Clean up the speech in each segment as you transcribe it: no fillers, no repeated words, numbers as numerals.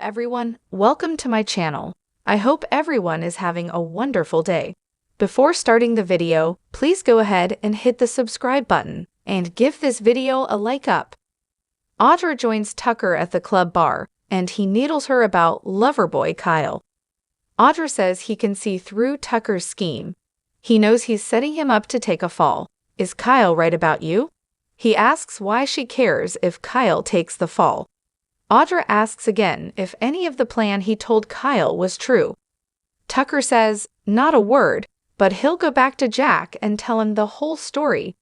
everyone, welcome to my channel. I hope everyone is having a wonderful day. Before starting the video, please go ahead and hit the subscribe button and give this video a like up. Audra joins Tucker at the club bar, and he needles her about loverboy Kyle. Audra says he can see through Tucker's scheme. He knows he's setting him up to take a fall. Is Kyle right about you? He asks why she cares if Kyle takes the fall. Audra asks again if any of the plan he told Kyle was true. Tucker says, not a word, but he'll go back to Jack and tell him the whole story.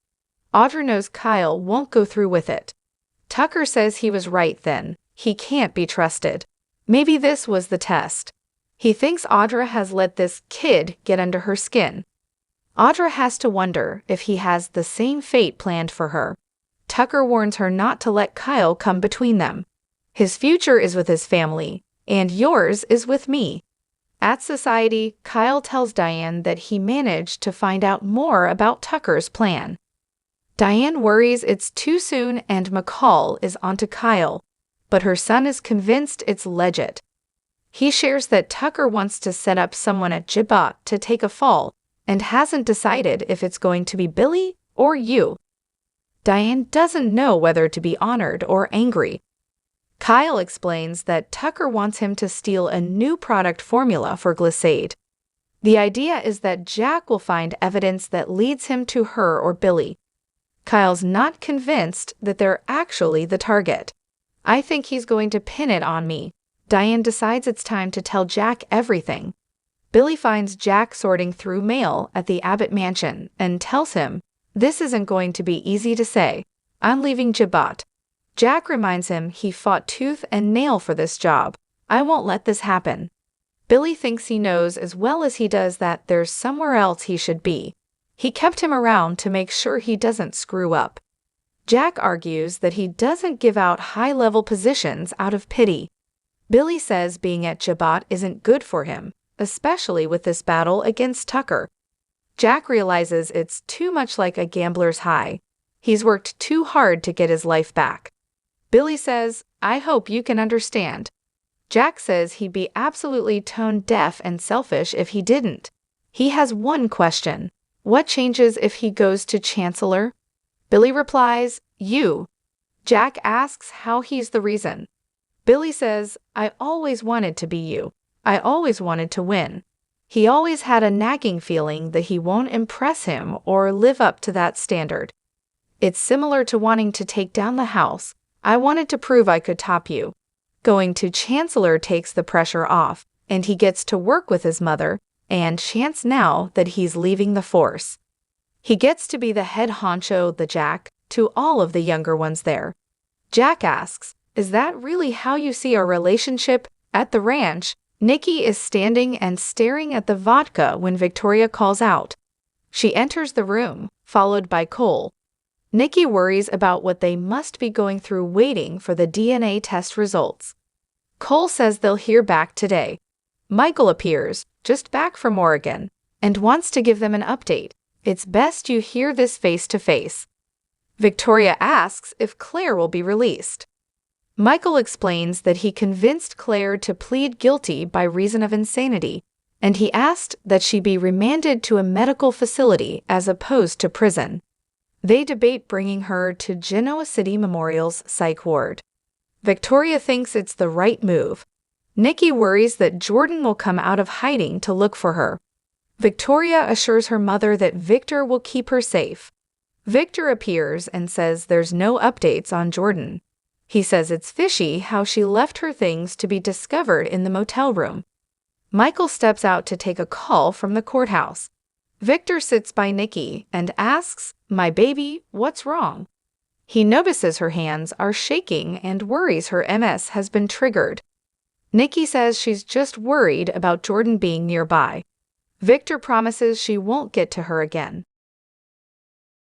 Audra knows Kyle won't go through with it. Tucker says he was right then. He can't be trusted. Maybe this was the test. He thinks Audra has let this kid get under her skin. Audra has to wonder if he has the same fate planned for her. Tucker warns her not to let Kyle come between them. His future is with his family, and yours is with me. At society, Kyle tells Diane that he managed to find out more about Tucker's plan. Diane worries it's too soon and McCall is onto Kyle, but her son is convinced it's legit. He shares that Tucker wants to set up someone at Jibot to take a fall and hasn't decided if it's going to be Billy or you. Diane doesn't know whether to be honored or angry. Kyle explains that Tucker wants him to steal a new product formula for Glissade. The idea is that Jack will find evidence that leads him to her or Billy. Kyle's not convinced that they're actually the target. I think he's going to pin it on me. Diane decides it's time to tell Jack everything. Billy finds Jack sorting through mail at the Abbott mansion and tells him, this isn't going to be easy to say. I'm leaving Jibot. Jack reminds him he fought tooth and nail for this job. I won't let this happen. Billy thinks he knows as well as he does that there's somewhere else he should be. He kept him around to make sure he doesn't screw up. Jack argues that he doesn't give out high-level positions out of pity. Billy says being at Jibot isn't good for him, especially with this battle against Tucker. Jack realizes it's too much like a gambler's high. He's worked too hard to get his life back. Billy says, I hope you can understand. Jack says he'd be absolutely tone-deaf and selfish if he didn't. He has one question. What changes if he goes to Chancellor? Billy replies, you. Jack asks how he's the reason. Billy says, I always wanted to be you. I always wanted to win. He always had a nagging feeling that he won't impress him or live up to that standard. It's similar to wanting to take down the house. I wanted to prove I could top you. Going to Chancellor takes the pressure off, and he gets to work with his mother and chance now that he's leaving the force. He gets to be the head honcho, the Jack, to all of the younger ones there. Jack asks, is that really how you see our relationship? At the ranch, Nikki is standing and staring at the vodka when Victoria calls out. She enters the room, followed by Cole. Nikki worries about what they must be going through waiting for the DNA test results. Cole says they'll hear back today. Michael appears, just back from Oregon, and wants to give them an update. It's best you hear this face to face. Victoria asks if Claire will be released. Michael explains that he convinced Claire to plead guilty by reason of insanity, and he asked that she be remanded to a medical facility as opposed to prison. They debate bringing her to Genoa City Memorial's psych ward. Victoria thinks it's the right move. Nikki worries that Jordan will come out of hiding to look for her. Victoria assures her mother that Victor will keep her safe. Victor appears and says there's no updates on Jordan. He says it's fishy how she left her things to be discovered in the motel room. Michael steps out to take a call from the courthouse. Victor sits by Nikki and asks, my baby, what's wrong? He notices her hands are shaking and worries her MS has been triggered. Nikki says she's just worried about Jordan being nearby. Victor promises she won't get to her again.